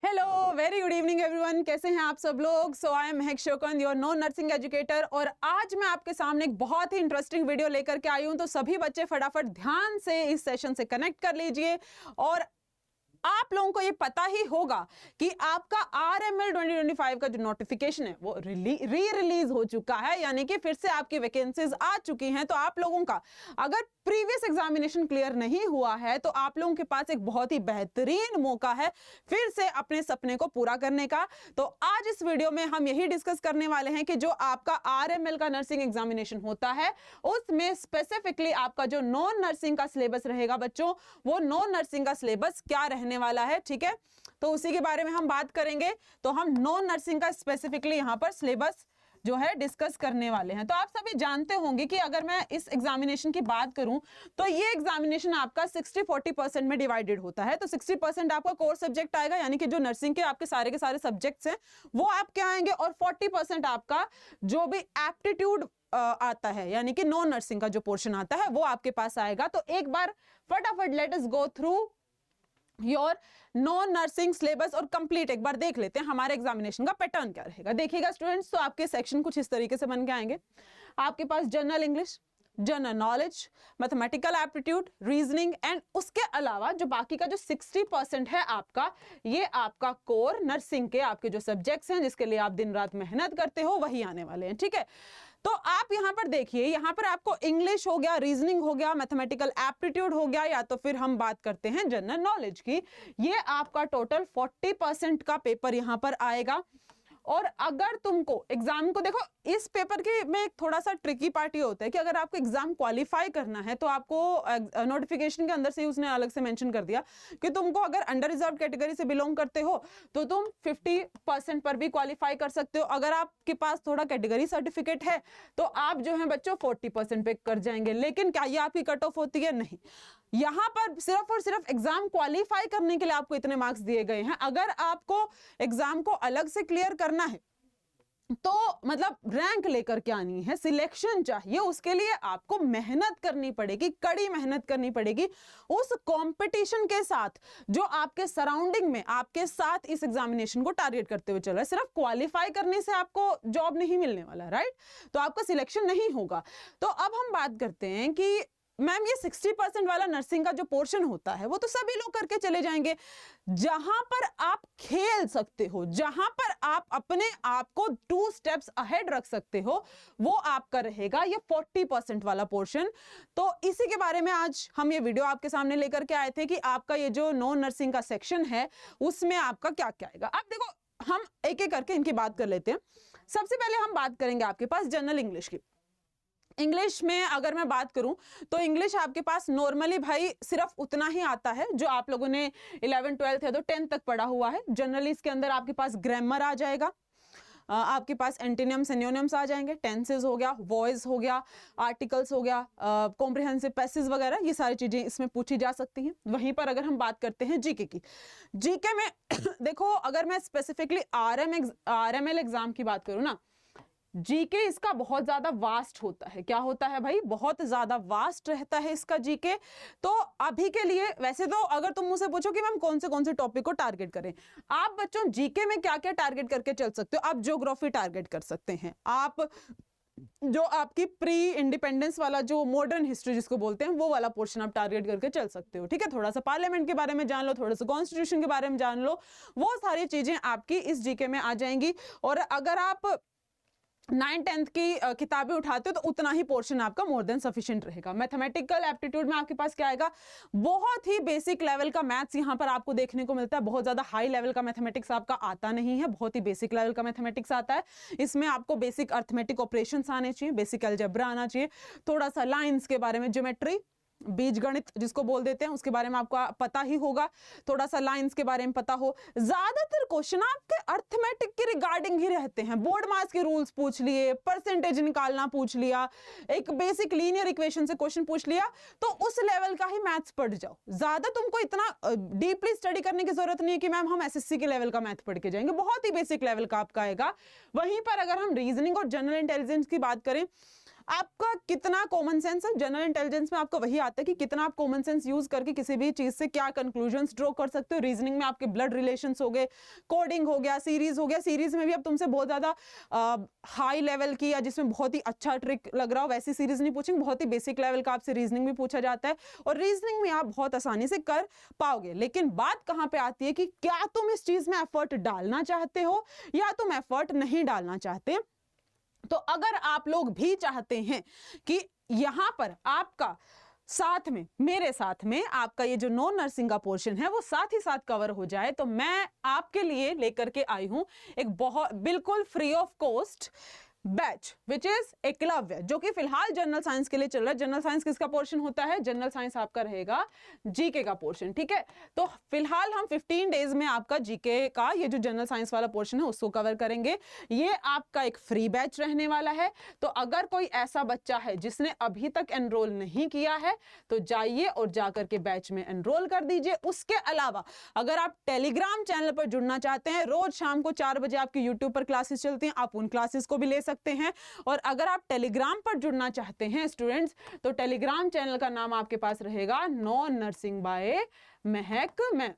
Hello, very good evening everyone. कैसे हैं आप सब लोग? सो I am Mahak Shokan, your non nursing educator, और आज मैं आपके सामने एक बहुत ही इंटरेस्टिंग वीडियो लेकर के आई हूं। तो सभी बच्चे फटाफट ध्यान से इस सेशन से कनेक्ट कर लीजिए। और आप लोगों को ये पता ही होगा कि आपका RML 2025 का जो नोटिफिकेशन है वो रिलीज हो चुका है, यानी कि फिर से आपकी वैकेंसीज आ चुकी हैं। तो आप लोगों का अगर प्रीवियस एग्जामिनेशन क्लियर नहीं हुआ है तो आप लोगों के पास एक बहुत ही बेहतरीन मौका है फिर से अपने सपने को पूरा करने का। तो आज इस वीडियो में हम यही डिस्कस करने वाले हैं कि जो आपका RML का नर्सिंग एग्जामिनेशन होता है उसमें स्पेसिफिकली आपका जो नॉन नर्सिंग का सिलेबस रहेगा बच्चों, वो नॉन नर्सिंग का सिलेबस क्या रहने वाला है। ठीक है, तो उसी के बारे में हम बात करेंगे। तो हम नॉन नर्सिंग का स्पेसिफिकली यहां पर सिलेबस जो है डिस्कस करने वाले हैं। तो आप सभी जानते होंगे कि अगर मैं इस एग्जामिनेशन की बात करूं तो ये एग्जामिनेशन आपका 60-40% में डिवाइडेड होता है। तो 60% आपका कोर सब्जेक्ट आएगा, यानी कि जो नर्सिंग के आपके सारे सब्जेक्ट्स हैं वो आपके आएंगे, और 40% आपका जो भी एप्टीट्यूड आता है, यानी कि नॉन नर्सिंग का जो पोर्शन आता है वो आपके पास आएगा। तो एक बार फटाफट let us go through your non nursing syllabus और कंप्लीट एक बार देख लेते हैं हमारे एग्जामिनेशन का पैटर्न क्या रहेगा। देखिएगा स्टूडेंट्स, तो आपके सेक्शन कुछ इस तरीके से बन के आएंगे। आपके पास general English, general knowledge, mathematical aptitude, reasoning, and उसके अलावा जो बाकी का जो 60% है आपका, ये आपका कोर नर्सिंग के आपके जो सब्जेक्ट्स हैं जिसके लिए आप दिन रात मेहनत करते हो वही आने वाले हैं। ठीक है, तो आप यहां पर देखिए, यहां पर आपको इंग्लिश हो गया, रीजनिंग हो गया, मैथमेटिकल एप्टीट्यूड हो गया, या तो फिर हम बात करते हैं जनरल नॉलेज की। ये आपका टोटल 40% का पेपर यहां पर आएगा। और अगर तुमको एग्जाम को देखो, इस पेपर के में एक थोड़ा सा ट्रिकी पार्ट ये होता है कि अगर आपको एग्जाम क्वालिफाई करना है तो आपको नोटिफिकेशन के अंदर से उसने अलग से मेंशन कर दिया कि तुमको अगर अंडर रिजर्व कैटेगरी से बिलोंग करते हो तो तुम 50% पर भी क्वालिफाई कर सकते हो। अगर आपके पास थोड़ा कैटेगरी सर्टिफिकेट है तो आप जो है बच्चों 40% पे कर जाएंगे। लेकिन क्या ये आपकी कट ऑफ होती है? नहीं, यहां पर सिर्फ और सिर्फ एग्जाम क्वालिफाई करने के लिए आपको इतने मार्क्स दिए गए हैं। अगर आपको एग्जाम को अलग से क्लियर करना है तो मतलब रैंक लेकर के आनी है, सिलेक्शन चाहिए, उसके लिए आपको मेहनत करनी पड़ेगी, कड़ी मेहनत करनी पड़ेगी उस कंपटीशन के साथ जो आपके सराउंडिंग में आपके साथ इस एग्जामिनेशन को टारगेट करते हुए चल रहा है। सिर्फ क्वालिफाई करने से आपको जॉब नहीं मिलने वाला, राइट? तो आपका सिलेक्शन नहीं होगा। तो अब हम बात करते हैं कि मैम ये 60% वाला नर्सिंग का जो पोर्शन होता है वो तो सभी लोग करके चले जाएंगे। जहां पर आप खेल सकते हो, जहां पर आप अपने आप को 2 स्टेप्स अहेड रख सकते हो, वो आपका रहेगा ये 40% वाला पोर्शन। तो इसी के बारे में आज हम ये वीडियो आपके सामने लेकर के आए थे कि आपका ये जो नॉन नर्सिंग का सेक्शन है उसमें आपका क्या क्या आएगा। अब देखो, हम एक एक करके इनकी बात कर लेते हैं। सबसे पहले हम बात करेंगे आपके पास जनरल इंग्लिश की। इंग्लिश में अगर मैं बात करूं तो इंग्लिश आपके पास नॉर्मली भाई सिर्फ उतना ही आता है जो आप लोगों ने 11 12 या तो 10 तक पढ़ा हुआ है। जनरली इसके अंदर आपके पास ग्रामर आ जाएगा, आपके पास एंटीनियम सिनोनिम्स आ जाएंगे, टेंसेस हो गया, वॉइस हो गया, आर्टिकल्स हो गया, कॉम्प्रिहेंसिव पैसेज वगैरह, ये सारी चीजें इसमें पूछी जा सकती हैं। वहीं पर अगर हम बात करते हैं जीके की, जीके में देखो अगर मैं स्पेसिफिकली RML एग्जाम की बात करूं ना, जीके इसका बहुत ज्यादा वास्ट होता है। क्या होता है भाई? बहुत ज्यादा वास्ट रहता है इसका जीके। तो अभी के लिए वैसे तो अगर तुम मुझसे पूछो कि मैम कौन से टॉपिक को टारगेट करें, आप बच्चों जीके में क्या क्या टारगेट करके चल सकते हो। आप ज्योग्राफी टारगेट कर सकते हैं, आप जो आपकी प्री इंडिपेंडेंस वाला जो मॉडर्न हिस्ट्री जिसको बोलते हैं वो वाला पोर्शन आप टारगेट करके चल सकते हो। ठीक है, थोड़ा सा पार्लियामेंट के बारे में जान लो, थोड़ा सा कॉन्स्टिट्यूशन के बारे में जान लो, वो सारी चीजें आपकी इस जीके में आ जाएंगी। और अगर आप 9th-10th की किताबें उठाते हो तो उतना ही पोर्शन आपका मोर देन सफिशिएंट रहेगा। मैथमेटिकल एप्टीट्यूड में आपके पास क्या आएगा? बहुत ही बेसिक लेवल का मैथ्स यहां पर आपको देखने को मिलता है। बहुत ज्यादा हाई लेवल का मैथमेटिक्स आपका आता नहीं है, बहुत ही बेसिक लेवल का मैथमेटिक्स आता है। इसमें आपको बेसिक अर्थमेटिक ऑपरेशंस आने चाहिए, बेसिक अलजेब्रा आना चाहिए, थोड़ा सा लाइन्स के बारे में, ज्योमेट्री, बीज गणित जिसको बोल देते हैं उसके बारे में आपको पता ही होगा, थोड़ा सा लाइंस के बारे में पता हो। ज्यादातर क्वेश्चन आपके अर्थमेटिक के रिगार्डिंग ही रहते हैं। बोर्ड मास के रूल्स पूछ लिए, परसेंटेज निकालना पूछ लिया, एक बेसिक लीनियर इक्वेशन से क्वेश्चन पूछ लिया, तो उस लेवल का ही मैथ्स पढ़ जाओ। ज्यादा तुमको इतना डीपली स्टडी करने की जरूरत नहीं है कि मैम हम SSC के लेवल का मैथ पढ़ के जाएंगे, बहुत ही बेसिक लेवल का आपका आएगा। वहीं पर अगर हम रीजनिंग और जनरल इंटेलिजेंस की बात करें, आपका कितना कॉमन सेंस है। जनरल इंटेलिजेंस में आपको वही आता है कि कितना आप कॉमन सेंस यूज करके किसी भी चीज से क्या कंक्लूजन्स ड्रॉ कर सकते हो। रीजनिंग में आपके ब्लड रिलेशंस हो गए, कोडिंग हो गया, सीरीज हो गया। सीरीज में भी अब तुमसे बहुत ज्यादा हाई लेवल की या जिसमें बहुत ही अच्छा ट्रिक लग रहा हो वैसी सीरीज नहीं पूछेंगे, बहुत ही बेसिक लेवल का आपसे रीजनिंग भी पूछा जाता है और रीजनिंग में आप बहुत आसानी से कर पाओगे। लेकिन बात कहां पे आती है कि क्या तुम इस चीज में एफर्ट डालना चाहते हो या तुम एफर्ट नहीं डालना चाहते। तो अगर आप लोग भी चाहते हैं कि यहां पर आपका साथ में, मेरे साथ में आपका ये जो नॉन नर्सिंग का पोर्शन है वो साथ ही साथ कवर हो जाए, तो मैं आपके लिए लेकर के आई हूं एक बहुत बिल्कुल free of cost batch which is Eklavya, जो कि फिलहाल जनरल साइंस के लिए चल रहा है। जनरल साइंस किसका पोर्शन होता है? जनरल साइंस आपका रहेगा जीके का पोर्शन, ठीक है। तो फिलहाल हम 15 डेज में आपका जीके का ये जो जनरल साइंस वाला पोर्शन है उसको कवर करेंगे। ये आपका एक फ्री बैच रहने वाला है। तो अगर कोई ऐसा बच्चा है जिसने अभी तक एनरोल नहीं किया है तो जाइए और जाकर के बैच में एनरोल कर दीजिए। उसके अलावा अगर आप टेलीग्राम चैनल पर जुड़ना चाहते हैं, रोज शाम को 4 बजे आपकी यूट्यूब पर क्लासेस चलती हैं, आप उन क्लासेस को भी ले सकते हैं। और अगर आप टेलीग्राम पर जुड़ना चाहते हैं स्टूडेंट्स, तो टेलीग्राम चैनल का नाम आपके पास रहेगा नॉन नर्सिंग बाय महक मैम,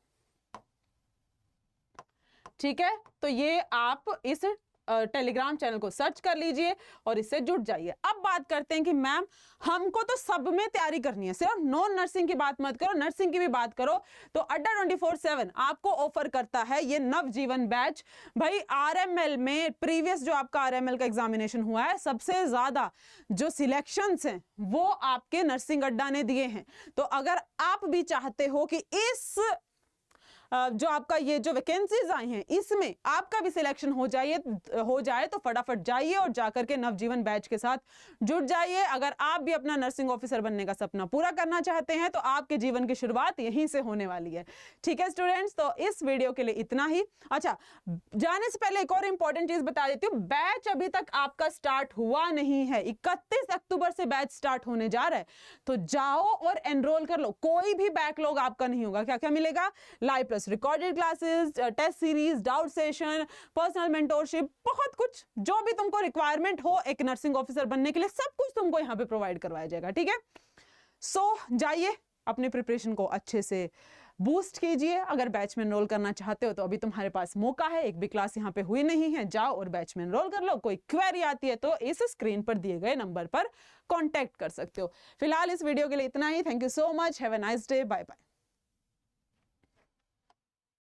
ठीक है। तो ये आप इस टेलीग्राम चैनल को सर्च कर लीजिए और इससे जुड़ जाइए। अब बात करते हैं कि मैम हमको तो सब में तैयारी करनी है, सिर्फ नॉन नर्सिंग की बात मत करो, नर्सिंग की भी बात करो। तो अड्डा 24/7 आपको ऑफर करता है ये नवजीवन बैच। भाई आरएमएल में प्रीवियस जो आपका आरएमएल का एग्जामिनेशन हुआ है, सबसे ज्यादा जो सिलेक्शंस हैं वो आपके नर्सिंग अड्डा ने दिए हैं। तो अगर आप भी चाहते हो कि इस जो आपका ये जो वैकेंसीज आई हैं इसमें आपका भी सिलेक्शन हो जाए तो फटाफट जाइए और जाकर के नवजीवन बैच के साथ जुड़ जाइए। अगर आप भी अपना नर्सिंग ऑफिसर बनने का सपना पूरा करना चाहते हैं तो आपके जीवन की शुरुआत यहीं से होने वाली है, ठीक है स्टूडेंट्स। तो इस वीडियो के लिए इतना ही। अच्छा, जाने से पहले एक और इंपॉर्टेंट चीज बता देती हूँ, बैच अभी तक आपका स्टार्ट हुआ नहीं है। 31 अक्टूबर से बैच स्टार्ट होने जा रहा है, तो जाओ और एनरोल कर लो। कोई भी बैकलॉग आपका नहीं होगा। क्या क्या मिलेगा? Live recorded classes, test series, doubt session, personal mentorship, बहुत कुछ जो भी तुमको रिक्वायरमेंट हो एक नर्सिंग ऑफिसर बनने के लिए, सब कुछ तुमको यहाँ पे प्रोवाइड करवाया जाएगा, ठीक है। सो जाइए अपने प्रिपरेशन को अच्छे से बूस्ट कीजिए। अगर बैच में एनरोल करना चाहते हो तो अभी तुम्हारे पास मौका है, एक भी क्लास यहाँ पे हुई नहीं है, जाओ और बैच में एनरोल कर लो। कोई क्वेरी आती है तो इस स्क्रीन पर दिए गए नंबर पर कांटेक्ट कर सकते हो। फिलहाल इस वीडियो के लिए इतना ही। Thank you so much, have a nice day, bye bye.